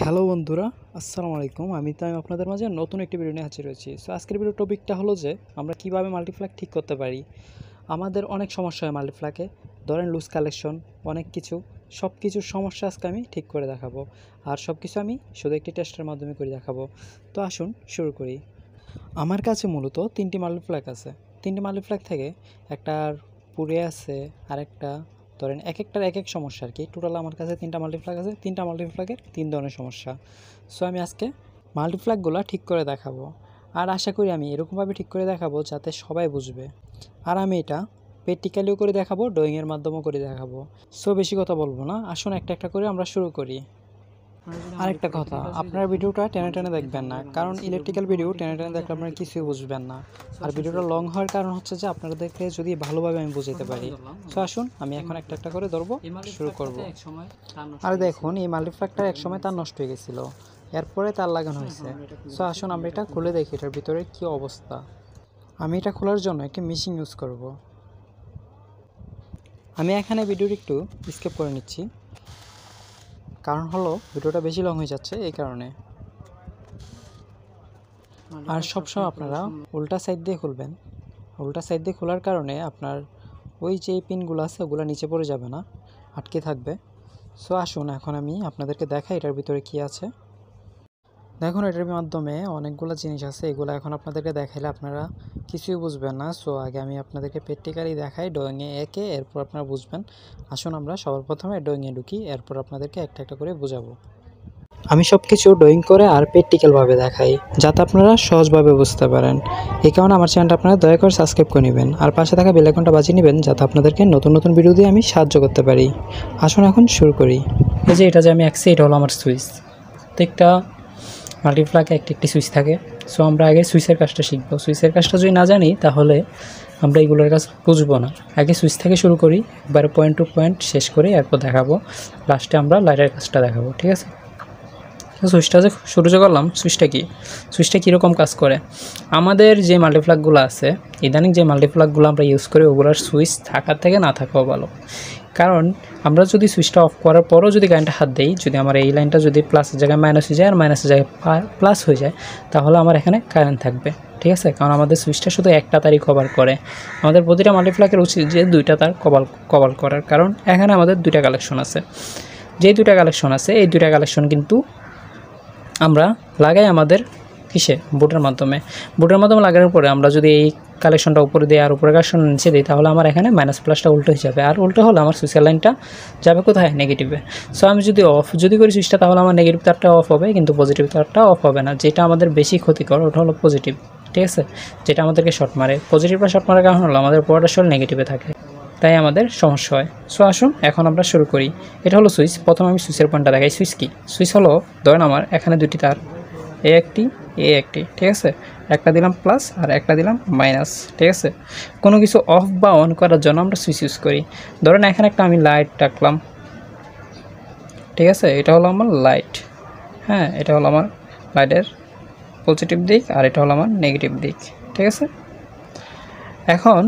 Hello বন্ধুরা, আসসালামু আলাইকুম। আমি আপনাদের মাঝে নতুন একটি ভিডিও নিয়ে হাজির হয়েছি। সো আজকের ভিডিও টপিকটা হলো যে আমরা কিভাবে মাল্টিপ্লাক ঠিক করতে পারি। আমাদের অনেক সমস্যা হয় মাল্টিপ্লাকে, ধরেন লুজ কালেকশন, অনেক কিছু, সব কিছুর সমস্যা আজকে আমি ঠিক করে দেখাবো। আর সব কিছু আমি শুধু একটি টেস্টের মাধ্যমে করে দেখাবো। তো আসুন শুরু করি। আমার কাছে মূলত তিনটি মাল্টিপ্লাক আছে। তিনটি মাল্টিপ্লাক থেকে একটার পুড়ে আছে, আরেকটা ধরেন এক একটার এক এক সমস্যা আর কি। টোটাল আমার কাছে তিনটা মাল্টিপ্লাক আছে, তিনটা মাল্টিপ্লাকের তিন ধরনের সমস্যা। সো আমি আজকে মাল্টিপ্লাকগুলো ঠিক করে দেখাবো। আর আশা করি আমি এরকমভাবে ঠিক করে দেখাবো যাতে সবাই বুঝবে। আর আমি এটা প্র্যাকটিক্যালিও করে দেখাবো, ড্রয়িংয়ের মাধ্যমেও করে দেখাবো। সো বেশি কথা বলবো না, আসুন একটা একটা করে আমরা শুরু করি। আরেকটা কথা, আপনার ভিডিওটা টেনে টেনে দেখবেন না, কারণ ইলেকট্রিক্যাল ভিডিও টেনে টেনে দেখলে আপনারা কিছুই বুঝবেন না। আর ভিডিওটা লং হওয়ার কারণ হচ্ছে যে আপনাদেরকে যদি ভালোভাবে আমি বুঝাতে পারি। সো আসুন আমি এখন একটা একটা করে ধরবো, শুরু করব। আর দেখুন, এই মাল্টিপ্লাকটা একসময় তার নষ্ট হয়ে গেছিলো, এরপরে তার লাগানো হয়েছে। সো আসুন আমরা এটা খুলে দেখি এটার ভিতরে কী অবস্থা। আমি এটা খোলার জন্য একটি মেশিন ইউজ করব। আমি এখানে ভিডিওটি একটু স্কিপ করে নিচ্ছি, কারণ হলো ভিডিওটা বেশি লং হয়ে যাচ্ছে এই কারণে। আর সবসময় আপনারা উল্টা সাইড দিয়ে খুলবেন। উল্টা সাইড দিয়ে খোলার কারণে আপনার ওই যে পিনগুলো আছে ওগুলো নিচে পড়ে যাবে না, আটকে থাকবে। সো আসুন এখন আমি আপনাদেরকে দেখাই এটার ভিতরে কি আছে। দেখুন, এটার মাধ্যমে অনেকগুলো জিনিস আছে, এগুলো এখন আপনাদেরকে দেখাইলে আপনারা কিছুই বুঝবেন না। সো আগে আমি আপনাদেরকে প্র্যাকটিক্যালি দেখাই ড্রয়িংয়ে একে, এরপর আপনারা বুঝবেন। আসুন আমরা সবার প্রথমে ড্রয়িংয়ে ঢুকি, এরপর আপনাদেরকে একটা একটা করে বোঝাবো। আমি সব কিছু ড্রয়িং করে আর প্র্যাকটিক্যালভাবে দেখাই, যাতে আপনারা সহজভাবে বুঝতে পারেন। এই কারণে আমার চ্যানেলটা আপনারা দয়া করে সাবস্ক্রাইব করে নেবেন, আর পাশে থাকা বেল আইকনটা বাজিয়ে নেবেন, যাতে আপনাদেরকে নতুন নতুন ভিডিও দিয়ে আমি সাহায্য করতে পারি। আসুন এখন শুরু করি। এই যে এটা যে আমি আঁকছি, এটা হলো আমার সুইচ। প্রত্যেকটা মাল্টিপ্লাকে একটি সুইচ থাকে। সো আমরা আগে সুইচের কাজটা শিখবো। সুইচের কাজটা যদি না জানি তাহলে আমরা এইগুলোর কাজ বুঝবো না। আগে সুইচ থেকে শুরু করি, একবারে পয়েন্ট টু পয়েন্ট শেষ করি, এরপর দেখাবো লাস্টে আমরা লাইটের কাজটা দেখাবো, ঠিক আছে? সুইচটা যে শুরু করলাম, সুইচটা কীরকম কাজ করে। আমাদের যে মাল্টিপ্লাকগুলো আছে, ইদানিং যে মাল্টিপ্লাকগুলো আমরা ইউজ করি, ওগুলোর সুইচ থাকার থেকে না থাকাও ভালো। কারণ আমরা যদি সুইচটা অফ করার পরও যদি কারেন্টটা হাত দেই, যদি আমার এই লাইনটা যদি প্লাসের জায়গায় মাইনাস হয়ে যায় আর মাইনাসের জায়গায় প্লাস হয়ে যায়, তাহলে আমার এখানে কারেন্ট থাকবে, ঠিক আছে? কারণ আমাদের সুইচটা শুধু একটা তারই কভার করে। আমাদের প্রতিটা মাল্টিপ্লাকের উচিত যে দুইটা তার কভার করার, কারণ এখানে আমাদের দুইটা কালেকশন আছে। যে দুইটা কালেকশন আছে, এই দুইটা কালেকশন কিন্তু আমরা লাগাই আমাদের বোর্ডের মাধ্যমে লাগানোর পরে আমরা যদি এই কালেকশনটা উপরে দিই আর উপরে কালেকশন নিচে দিই, তাহলে আমার এখানে মাইনাস প্লাসটা উল্টো হয়ে যাবে। আর উল্টো হলে আমার সুইচের লাইনটা যাবে কোথায়? নেগেটিভে। সো আমি যদি করি সুইচটা, তাহলে আমার নেগেটিভ তারটা অফ হবে, কিন্তু পজিটিভ তারটা অফ হবে না। যেটা আমাদের বেশি ক্ষতিকর ওটা হলো পজিটিভ, ঠিক আছে? যেটা আমাদেরকে শর্ট মারে। পজিটিভটা শর্ট মারার কারণ হলো আমাদের পুরোটা শর্ট নেগেটিভে থাকে, তাই আমাদের সমস্যা হয়। সো আসুন এখন আমরা শুরু করি। এটা হলো সুইচ। প্রথমে আমি সুইচের পয়েন্টটা দেখাই। সুইচ কি? সুইচ হলো, ধরেন আমার এখানে দুটি তার, এ একটি, ঠিক আছে? একটা দিলাম প্লাস আর একটা দিলাম মাইনাস, ঠিক আছে? কোনো কিছু অফ বা অন করার জন্য আমরা সুইচ ইউজ করি। ধরেন এখানে একটা আমি লাইট রাখলাম, ঠিক আছে? এটা হলো আমার লাইট, হ্যাঁ, এটা হলো আমার লাইটের পজিটিভ দিক আর এটা হলো আমার নেগেটিভ দিক, ঠিক আছে? এখন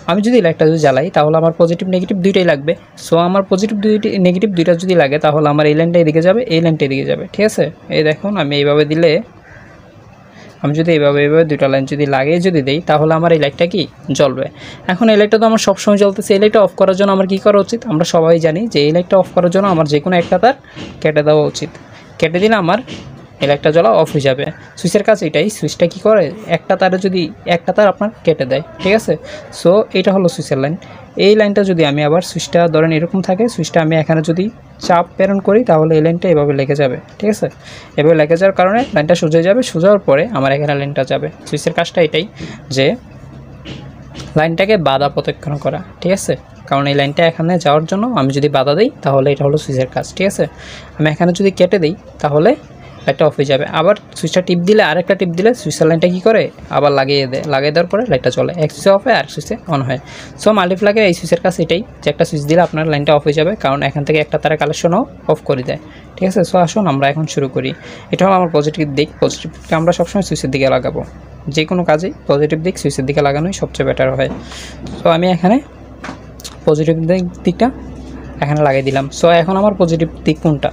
আমি যদি লাইটটা জ্বালাই, তাহলে আমার পজিটিভ নেগেটিভ দুইটাই লাগবে। সো আমার পজিটিভ নেগেটিভ দুইটা যদি লাগে, তাহলে আমার এই লাইনটা এদিকে যাবে, এই লাইনটা এদিকে যাবে, ঠিক আছে? এই দেখুন, আমি এইভাবে দিলে, আমি যদি এইভাবে দুইটা লাইন যদি লাগিয়ে যদি দিই, তাহলে আমার এই লাইটটা কি জ্বলবে। এখন এই লাইটটা তো আমার সবসময় জ্বলতেছে। এই লাইটটা অফ করার জন্য আমার কী করা উচিত? আমরা সবাই জানি যে এই লাইটটা অফ করার জন্য আমার যে কোনো একটা তার কেটে দেওয়া উচিত। কেটে দিলে আমার এই লাইটটা জ্বলা অফ হয়ে যাবে। সুইচের কাজ এটাই। সুইচটা কী করে? একটা তার আপনার কেটে দেয়, ঠিক আছে? সো এটা হলো সুইচের লাইন। এই লাইনটা যদি আমি আবার সুইচটা ধরেন এরকম থাকে, সুইচটা আমি এখানে যদি চাপ প্রেরণ করি, তাহলে এই লাইনটা এভাবে লেগে যাবে, ঠিক আছে? এভাবে লেগে যাওয়ার কারণে লাইনটা সোজা যাবে। সোজা হওয়ার পরে আমার এখানে লাইনটা যাবে। সুইচের কাজটা এটাই, যে লাইনটাকে বাধা প্রত্যক্ষণ করা, ঠিক আছে? কারণ এই লাইনটা এখানে যাওয়ার জন্য আমি যদি বাধা দিই, তাহলে এটা হলো সুইচের কাজ, ঠিক আছে? আমি এখানে যদি কেটে দিই, তাহলে লাইটটা অফ হয়ে যাবে। আবার সুইচটা টিপ দিলে, আরেকটা টিপ দিলে সুইচের লাইনটা কী করে? আবার লাগিয়ে দেওয়ার পরে লাইটটা চলে। এক সুইচে অফ হয় আর সুইচে অন হয়। সো মাল্টিপ্লাকের এই সুইচের কাজ এটাই, যে একটা সুইচ দিলে আপনার লাইনটা অফ হয়ে যাবে, কারণ এখান থেকে একটা তারা কালেকশনও অফ করে দেয়, ঠিক আছে? সো আসুন আমরা এখন শুরু করি। এটা হলো আমার পজিটিভ দিক। পজিটিভকে আমরা সবসময় সুইচের দিকে লাগাবো। যে কোনো কাজেই পজিটিভ দিক সুইচের দিকে লাগানোই সবচেয়ে বেটার হয়। সো আমি এখানে পজিটিভ দিকটা এখানে লাগিয়ে দিলাম। সো এখন আমার পজিটিভ দিক কোনটা?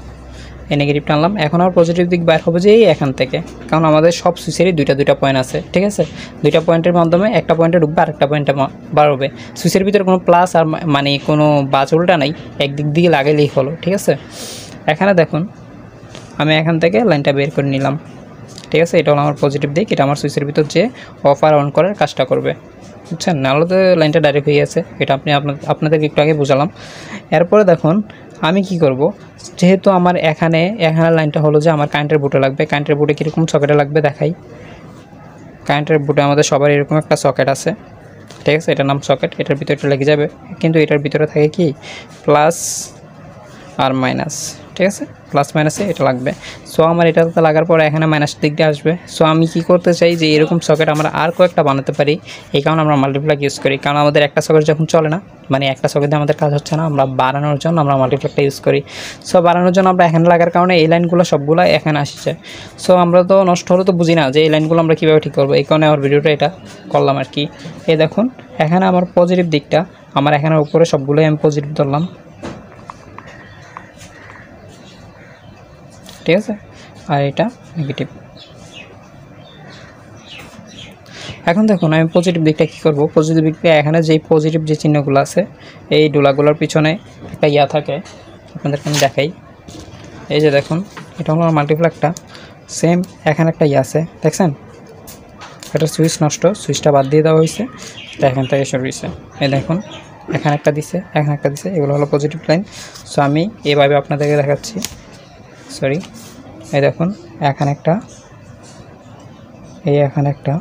এই নেগেটিভটা আনলাম। এখন আমার পজিটিভ দিক বাইর হবে যে এই এখান থেকে, কারণ আমাদের সব সুইচেরই দুইটা পয়েন্ট আছে, ঠিক আছে। দুইটা পয়েন্টের মাধ্যমে একটা পয়েন্টে ঢুকবে আর একটা পয়েন্টে বার হবে। সুইচের ভিতরে কোনো প্লাস আর মানে কোনো বাজ উল্টা নাই, একদিক দিয়ে লাগাইলেই হলো, ঠিক আছে। এখানে দেখুন আমি এখান থেকে লাইনটা বের করে নিলাম, ঠিক আছে। এটা হলো আমার পজিটিভ দিক, এটা আমার সুইচের ভিতর যে অফ আর অন করার কাজটা করবে, বুঝছেন। নাহলে তো লাইনটা ডাইরেক্ট হয়ে গেছে, এটা আপনাদেরকে একটু আগে বুঝালাম। এরপরে দেখুন আমি কি করব, যেহেতু আমার এখানে লাইনটা হলো যে আমার কারেন্টের বুটে লাগবে। কারেন্টের বুটে কীরকম সকেটে লাগবে দেখাই। কারেন্টের বুটে আমাদের সবার এরকম একটা সকেট আছে, ঠিক আছে। এটার নাম সকেট, এটার ভিতরে লেগে যাবে, কিন্তু এটার ভিতরে থাকে কি প্লাস আর মাইনাস, ঠিক আছে। প্লাস মাইনাসে এটা লাগবে। সো আমার এটাতে লাগার পর এখানে মাইনাস দিক দিয়ে আসবে। সো আমি কি করতে চাই যে এরকম সকেট আমরা আর কয়েকটা বানাতে পারি, এই কারণে আমরা মাল্টিপ্লাগ ইউজ করি। কারণ আমাদের একটা সকেট যখন চলে না, মানে একটা সকেটে আমাদের কাজ হচ্ছে না, আমরা বাড়ানোর জন্য আমরা মাল্টিপ্লাগটা ইউজ করি। সো বাড়ানোর জন্য আমরা এখানে লাগার কারণে এই লাইনগুলো সবগুলো এখানে আসছে। সো আমরা তো নষ্ট হলে তো বুঝি না যে এই লাইনগুলো আমরা কীভাবে ঠিক করবো, এই কারণে আমার ভিডিওটা এটা করলাম আর কি। এই দেখুন এখানে আমার পজিটিভ দিকটা আমার এখানের উপরে সবগুলোই আমি পজিটিভ ধরলাম, ঠিক আছে। আর এটা নেগেটিভ। এখন দেখুন আমি পজিটিভ দিকটা কী করব, পজিটিভ দিকটা এখানে যেই পজিটিভ যে চিহ্নগুলো আছে এই ডোলাগুলোর পিছনে একটা ইয়া থাকে, আপনাদেরকে আমি দেখাই। এই যে দেখুন এটা হলো মাল্টিপ্লাগটা, সেম এখানে একটা ইয়া আছে দেখছেন, এটা সুইচ নষ্ট, সুইচটা বাদ দিয়ে দেওয়া হয়েছে, এটা এখান থেকে শুরু হয়েছে। এই দেখুন এখানে একটা দিছে, এখানে একটা দিছে, এগুলো হলো পজিটিভ লাইন। সো আমি এভাবে আপনাদেরকে দেখাচ্ছি, সরি। এই দেখুন এখানে একটা, এই এখানে একটা,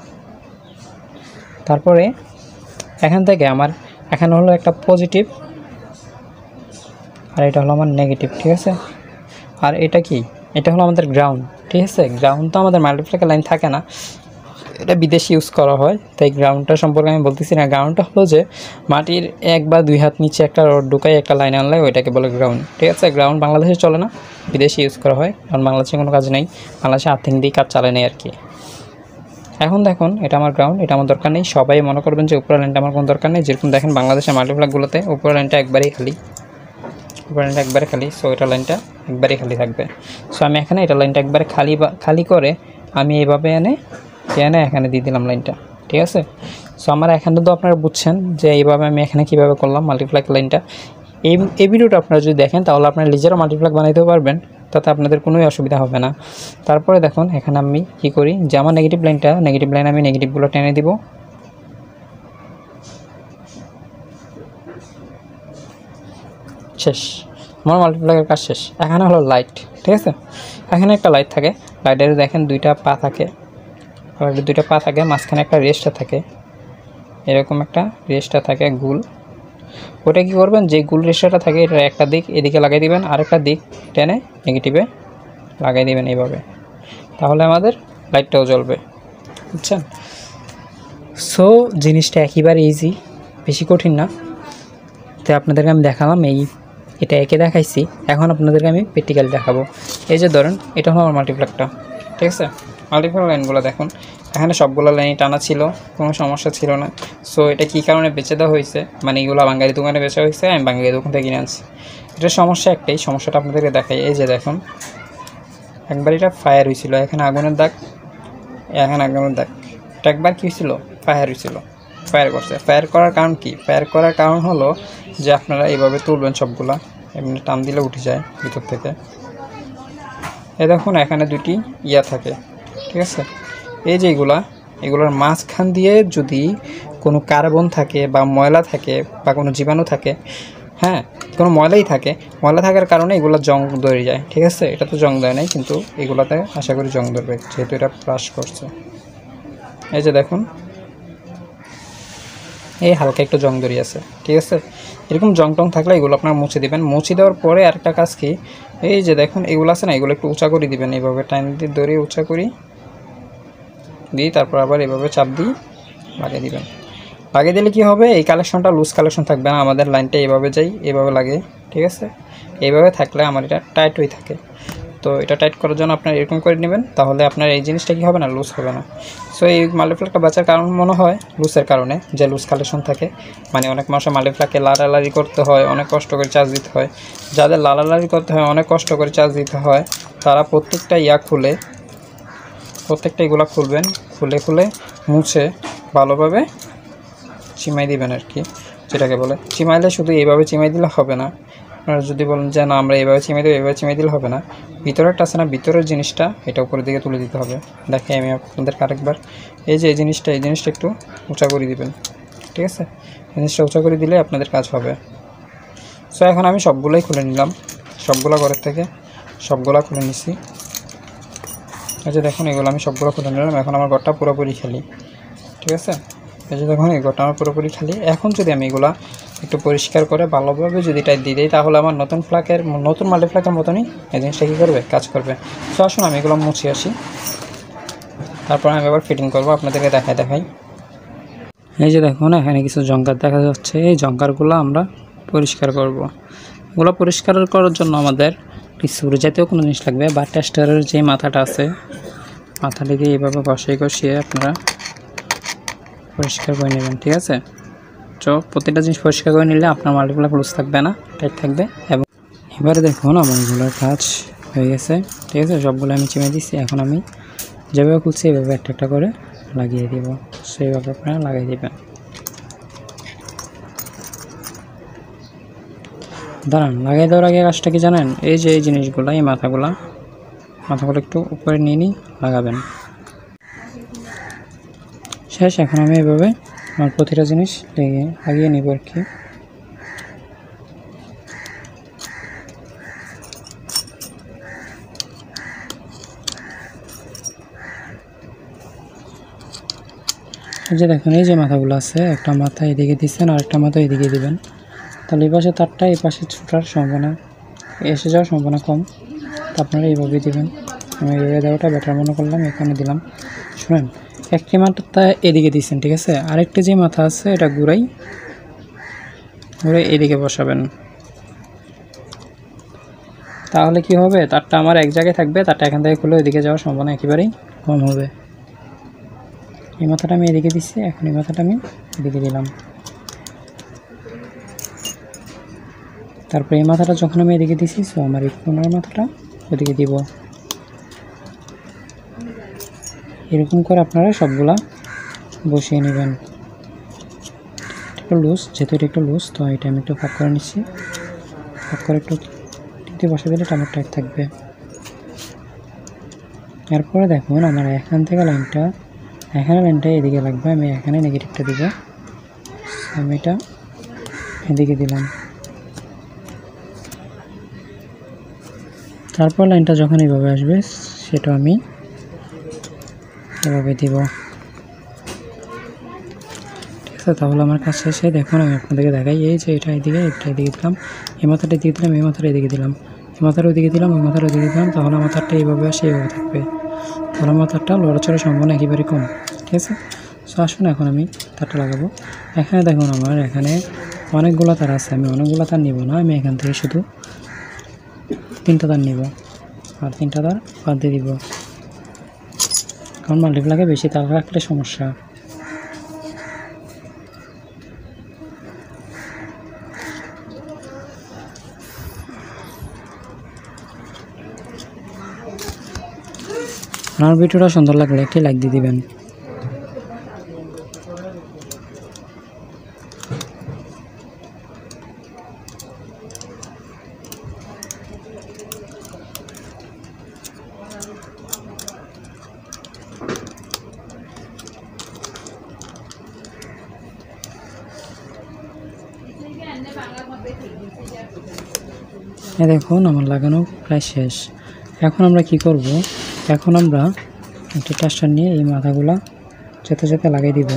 তারপরে এখান থেকে আমার এখানে হলো একটা পজিটিভ আর এটা হলো আমার নেগেটিভ, ঠিক আছে। আর এটা কি, এটা হলো আমাদের গ্রাউন্ড, ঠিক আছে। গ্রাউন্ড তো আমাদের মাল্টিপ্লাগ লাইন থাকে না, এটা বিদেশি ইউজ করা হয়, তাই গ্রাউন্ডটা সম্পর্কে আমি বলতেছি না। গ্রাউন্ডটা হলো যে মাটির 1 বা 2 হাত নিচে একটা রড ঢুকাই একটা লাইন আনলে ওইটাকে বলে গ্রাউন্ড, ঠিক আছে। গ্রাউন্ড বাংলাদেশে চলে না, বিদেশি ইউজ করা হয়, কারণ বাংলাদেশে কোনো কাজ নেই, বাংলাদেশে আর্থিক দিয়ে কাজ চালে নেই আর কি। এখন দেখুন এটা আমার গ্রাউন্ড, এটা আমার দরকার নেই। সবাই মনে করবেন যে উপরের লাইনটা আমার কোনো দরকার নেই। যেরকম দেখেন বাংলাদেশের মাল্টিপ্লাগগুলোতে উপরের লাইনটা একবারেই খালি, উপরের লাইনটা একবারে খালি। সো এটা লাইনটা একবারেই খালি থাকবে। সো আমি এখানে এটা লাইনটা একবারে খালি করে আমি এইভাবে এনে এখানে দিয়ে দিলাম লাইনটা, ঠিক আছে। সো আমার এখানে তো আপনারা বুঝছেন যে এইভাবে আমি এখানে কীভাবে করলাম মাল্টিপ্লাগ লাইনটা। এই ভিডিওটা আপনারা যদি দেখেন তাহলে আপনারা নিজেরও মাল্টিপ্লাগ বানাইতেও পারবেন, তাতে আপনাদের কোনোই অসুবিধা হবে না। তারপরে দেখুন এখানে আমি কী করি, যে আমার নেগেটিভ লাইন আমি নেগেটিভগুলো টেনে দিব, শেষ, আমার মাল্টিপ্লাগের কাজ শেষ। এখানে হলো লাইট, ঠিক আছে। এখানে একটা লাইট থাকে, লাইটের দেখেন দুইটা পা থাকে, মাঝখানে একটা রেস্টটা থাকে, এরকম একটা রেস্টটা থাকে গুল। ওটা কী করবেন, যে গুল রেস্টটা থাকে এটার একটা দিক এদিকে লাগাই দিবেন, আরেকটা দিক টেনে নেগেটিভে লাগাই দিবেন এইভাবে, তাহলে আমাদের লাইটটাও জ্বলবে, বুঝছেন। সো জিনিসটা একেবারে ইজি, বেশি কঠিন না। তো আপনাদেরকে আমি দেখালাম, এটা একে দেখাইছি, এখন আপনাদেরকে আমি প্র্যাকটিক্যালি দেখাবো। এই যে ধরেন এটা হলো আমার মাল্টিপ্লাগটা, ঠিক আছে। মাল্টিপ্লাগ লাইনগুলো দেখুন এখানে সবগুলো লাইনই টানা ছিল, কোনো সমস্যা ছিল না। সো এটা কী কারণে বেচে দেওয়া হয়েছে, মানে এগুলো বাঙালি দোকানে বেচা হয়েছে, আমি বাঙালি দোকান থেকে কিনে আনছি। এটার সমস্যা একটাই, সমস্যাটা আপনাদেরকে দেখাই। এই যে দেখুন একবার এটা ফায়ার হয়েছিল, এখানে আগুনের দাগ, এখানে আগুনের দাগ, এটা একবার কী হয়েছিল, ফায়ার হয়েছিল, ফায়ার করছে। ফায়ার করার কারণ কি, ফায়ার করার কারণ হলো যে আপনারা এইভাবে তুলবেন সবগুলা, এমনি টান দিলে উঠে যায় ভিতর থেকে। এই দেখুন এখানে দুটি ইয়া থাকে, ঠিক আছে। এই যে এগুলোর মাঝখান দিয়ে যদি কোনো কার্বন থাকে বা ময়লা থাকে বা কোনো জীবাণু থাকে, হ্যাঁ কোনো ময়লাই থাকে, ময়লা থাকার কারণে এগুলো জং ধরে যায়, ঠিক আছে। এটা তো জং দেয় নাই, কিন্তু এগুলোতে আশা করি জং ধরবে, যেহেতু এটা ব্রাশ করছে। এই যে দেখুন এই হালকা একটু জং ধরে আছে, ঠিক আছে। এরকম জং টং থাকলে এগুলো আপনার মুছে দিবেন। মুছে দেওয়ার পরে আরেকটা কাজ কি, এই যে দেখুন এগুলো আছে না, এগুলো একটু উঁচা করে দিবেন, এইভাবে টাইম দিয়ে ধরে উঁচা করি দিই, তারপর আবার এইভাবে চাপ দিয়ে লাগিয়ে দিবেন। লাগিয়ে দিলে কি হবে, এই কালেকশনটা লুজ কালেকশন থাকবে না, আমাদের লাইনটা এইভাবে যাই, এইভাবে লাগে, ঠিক আছে। এইভাবে থাকলে আমার এটা টাইট হয়ে থাকে। তো এটা টাইট করার জন্য আপনার এরকম করে নেবেন, তাহলে আপনার এই জিনিসটা কী হবে না, লুজ হবে না। সো এই মাল্টিপ্লাকটা বাঁচার কারণ মনে হয় লুজের কারণে, যে লুজ কালেকশন থাকে, মানে অনেক মানুষের মাল্টিপ্লাকে লাড়ালাড়ি করতে হয়, অনেক কষ্ট করে চার্জ দিতে হয়। যাদের লাড়ালাড়ি করতে হয়, অনেক কষ্ট করে চার্জ দিতে হয়, তারা প্রত্যেকটা এগুলা খুলবেন, খুলে মুছে ভালোভাবে চিমাই দিবেন আর কি, যেটাকে বলে। চিমাইলে শুধু এইভাবে চিমাই দিলে হবে না, আপনারা যদি বলেন যে না আমরা এইভাবে চিমাই দেবো, এইভাবে চিমাই দিলে হবে না, ভিতরেরটা আছে না, ভিতরের জিনিসটা এটা উপরের দিকে তুলে দিতে হবে। দেখে আমি আপনাদেরকে আরেকবার, এই যে এই জিনিসটা একটু উঁচা করে দিবেন, ঠিক আছে? জিনিসটা উঁচা করে দিলে আপনাদের কাজ হবে। সো এখন আমি সবগুলোই খুলে নিলাম, সবগুলো ঘরের থেকে সবগুলা খুলে নিছি। এই যে দেখুন, এগুলো আমি সবগুলো খুলে নিলাম। এখন আমার ঘরটা পুরোপুরি খালি, ঠিক আছে? এই যে দেখুন, এই ঘরটা আমার পুরোপুরি খালি। এখন যদি আমি এগুলা একটু পরিষ্কার করে ভালোভাবে যদি টাইট দিয়ে দিই, তাহলে আমার নতুন মাল্টিপ্লাকের মতনই এই জিনিসটা কী করবে, কাজ করবে। সো আসুন আমি এগুলো মুছে আসি, তারপর আমি আবার ফিটিং করবো, আপনাদেরকে দেখাই। এই যে দেখুন, এখানে কিছু জঙ্কার দেখা যাচ্ছে। এই জঙ্কারগুলো আমরা পরিষ্কার করব। এগুলো পরিষ্কার করার জন্য আমাদের ছুরি জাতীয় কোনো জিনিস লাগবে, বা টেস্টারের যে মাথাটা আছে, মাথাটা দিয়ে এইভাবে ঘষিয়ে আপনারা পরিষ্কার করে নেবেন, ঠিক আছে? তো প্রতিটা জিনিস পরিষ্কার করে নিলে আপনার মাল্টিপ্লাক লুজ থাকবে না, টাইট থাকবে। এবং এবারে দেখুন আমার এগুলোর কাজ হয়ে গেছে, ঠিক আছে? সবগুলো আমি চিমে দিচ্ছি। এখন আমি যেভাবে খুলছি এইভাবে একটা করে লাগিয়ে দিব, সেইভাবে আপনারা লাগিয়ে দেবেন। দাঁড়ান, লাগিয়ে দেওয়ার আগে কাজটা কি জানেন? এই যে এই জিনিসগুলো, এই মাথাগুলো একটু উপরে নিয়ে লাগাবেন। শেষ। এখন আমি এভাবে আমার প্রতিটা জিনিস লাগিয়ে নিব আর কি। এই যে দেখুন, এই যে মাথাগুলো আছে, একটা মাথা এদিকে দিচ্ছেন আর একটা মাথা এদিকে দিবেন, তাহলে এই পাশে তারটা এই পাশে ছোটার সম্ভাবনা, এসে যাওয়ার সম্ভাবনা কম। তো আপনারা এইভাবে দিবেন। আমি এইভাবে দেওয়াটা বেটার মনে করলাম, এখানে দিলাম। শুনেন, একটি মাথা এদিকে দিচ্ছেন, ঠিক আছে? আরেকটি যে মাথা আছে এটা ঘুরে এদিকে বসাবেন, তাহলে কি হবে, তারটা আমার এক জায়গায় থাকবে, তারটা এখান থেকে খুলে এদিকে যাওয়ার সম্ভাবনা একেবারেই কম হবে। এই মাথাটা আমি এদিকে দিচ্ছি, এখন এই মাথাটা আমি এদিকে দিলাম। তারপরে এই মাথাটা যখন আমি এদিকে দিচ্ছি, সো আমার এই কোনার মাথাটা ওদিকে দিব। এরকম করে আপনারা সবগুলা বসিয়ে নেবেন। একটু লুজ, যেহেতু এটা একটু লুজ, তো এটা আমি একটু ফাঁক করে নিচ্ছি। ফাঁক করে একটু টিপতে বসে দিলে টাইট থাকবে। এরপরে দেখুন, আমার এখান থেকে লাইনটা এদিকে লাগবে, আমি এখানে নেগেটিভটা দিব, আমি এটা এদিকে দিলাম। তারপর লাইনটা যখন এইভাবে আসবে, সেটা আমি এভাবে দিব, ঠিক আছে? তাহলে আমার কাজ শেষে দেখুন, আমি আপনাদেরকে দেখাই। এই যে এটা এদিকে দিলাম, এই মাথাটা এদিকে দিলাম, এই মাথাটা এদিকে দিলাম, এই মাথাটা ওদিকে দিলাম, ওই মাথাটা ওদিকে দিলাম, তাহলে আমার তারটা এইভাবে আসে, এইভাবে থাকবে। তাহলে আমার তারটা লড়াচড়ার সম্ভাবনা একেবারে কম, ঠিক আছে? সো আসুন এখন আমি তারটা লাগাবো। এখানে দেখুন, আমার এখানে অনেকগুলো তার আছে, আমি অনেকগুলো তার নিব না, আমি এখান থেকে শুধু 3টা তার নিব, আর 3টা তার বাদ দিয়ে দিব, কারণ মাল্টিপ্লাকে বেশি তার রাখলে সমস্যা। আমার ভিডিওটা সুন্দর লাগলে একটি লাইক দিয়ে দিবেন। দেখুন, আমার লাগানো প্রায় শেষ। এখন আমরা কি করব? এখন আমরা একটা টেস্টার নিয়ে এই মাথাগুলা যেতে লাগিয়ে দিব।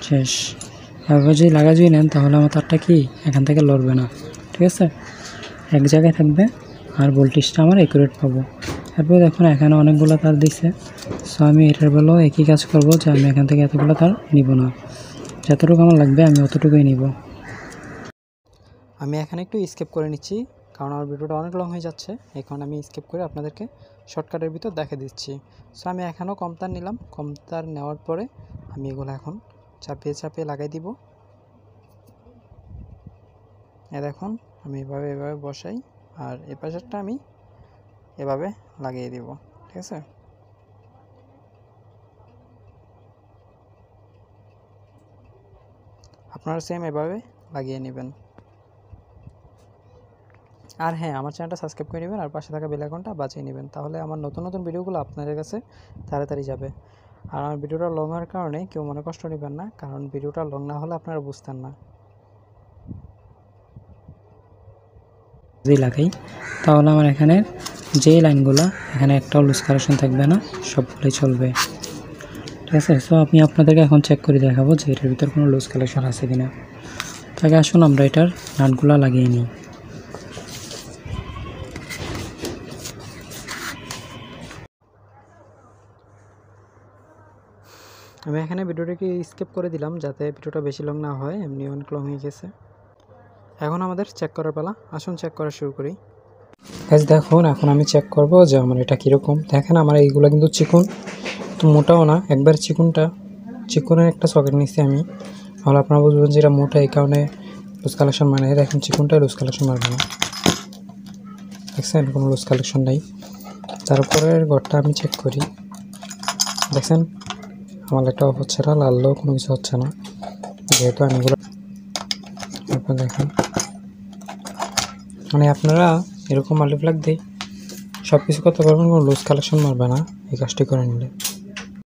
শেষ। এবার যদি লাগাই নেন, তাহলে আমার তারটা কি এখান থেকে লড়বে না, ঠিক আছে? এক জায়গায় থাকবে, আর ভোল্টেজটা আমার অ্যাকুরেট পাবো। তারপর দেখুন এখানে অনেকগুলো তার দিছে। সো আমি এটার বেলাও একই কাজ করব, যে আমি এখান থেকে এতগুলো তার নিব না, যতটুকু আমার লাগবে আমি অতটুকুই নিব। আমি এখানে একটু স্কিপ করে নিচ্ছি, কারণ আমার ভিডিওটা অনেক লং হয়ে যাচ্ছে। এখন আমি স্কিপ করে আপনাদেরকে শর্টকাটের ভিতর দেখে দিচ্ছি। সো আমি এখানেও কম তার নিলাম। কম তার নেওয়ার পরে আমি এগুলো এখন চাপিয়ে চাপিয়ে লাগাই দিব। দেখুন আমি এভাবে বসাই, আর এ পাশেরটা আমি এভাবে লাগিয়ে দিব। ঠিক আছে, আপনারা সেম এভাবে লাগিয়ে নেবেন। আর হ্যাঁ, আমার চ্যানেলটা সাবস্ক্রাইব করে নেবেন আর পাশে থাকা বেল আইকনটা বাজিয়ে নেবেন, তাহলে আমার নতুন নতুন ভিডিওগুলো আপনাদের কাছে তাড়াতাড়ি যাবে। আর আমার ভিডিওটা লং হওয়ার কারণে কেউ মনে কষ্ট নেবেন না, কারণ ভিডিওটা লং না হলে আপনারা বুঝতেন না। যদি লাগাই তাহলে আমার এখানে যে লাইনগুলো, এখানে একটাও লুজ কালেকশন থাকবে না, সবগুলোই চলবে। ঠিক আছে, সো আমি আপনাদেরকে এখন চেক করে দেখাবো যে এটার ভিতর কোনো লুজ কালেকশন আছে কিনা। তাকে আসুন আমরা এটার নাটগুলো লাগিয়ে নিই। আমি এখানে ভিডিওটাকে স্কিপ করে দিলাম যাতে ভিডিওটা বেশি লং না হয়, এমনি অনেক লং হয়ে গেছে। এখন আমাদের চেক করার পালা, আসুন চেক করা শুরু করি। গাইস দেখুন এখন আমি চেক করব যে আমার এটা কীরকম। দেখেন আমার এইগুলো কিন্তু চিকন, তো মোটাও না, একবার চিকনের একটা সকেট নিচ্ছি আমি। তাহলে আপনারা বুঝবেন যে এটা মোটা, এই কারণে লুজ কালেকশন মানে। দেখেন চিকনটাই লুজ কালেকশন মারবে না, দেখছেন কোনো লুজ কালেকশন নেই। তারপরে ঘরটা আমি চেক করি, দেখছেন আমার একটা অফ হচ্ছে না, লাললেও কোনো কিছু হচ্ছে না, যেহেতু আমি এগুলো। আপনারা দেখেন মানে আপনারা এরকম মাল্টিপ্লাগ দিয়ে সব কিছু করতে পারবেন, কোনো লুজ কালেকশন মারবে না এই কাজটি করে নিলে।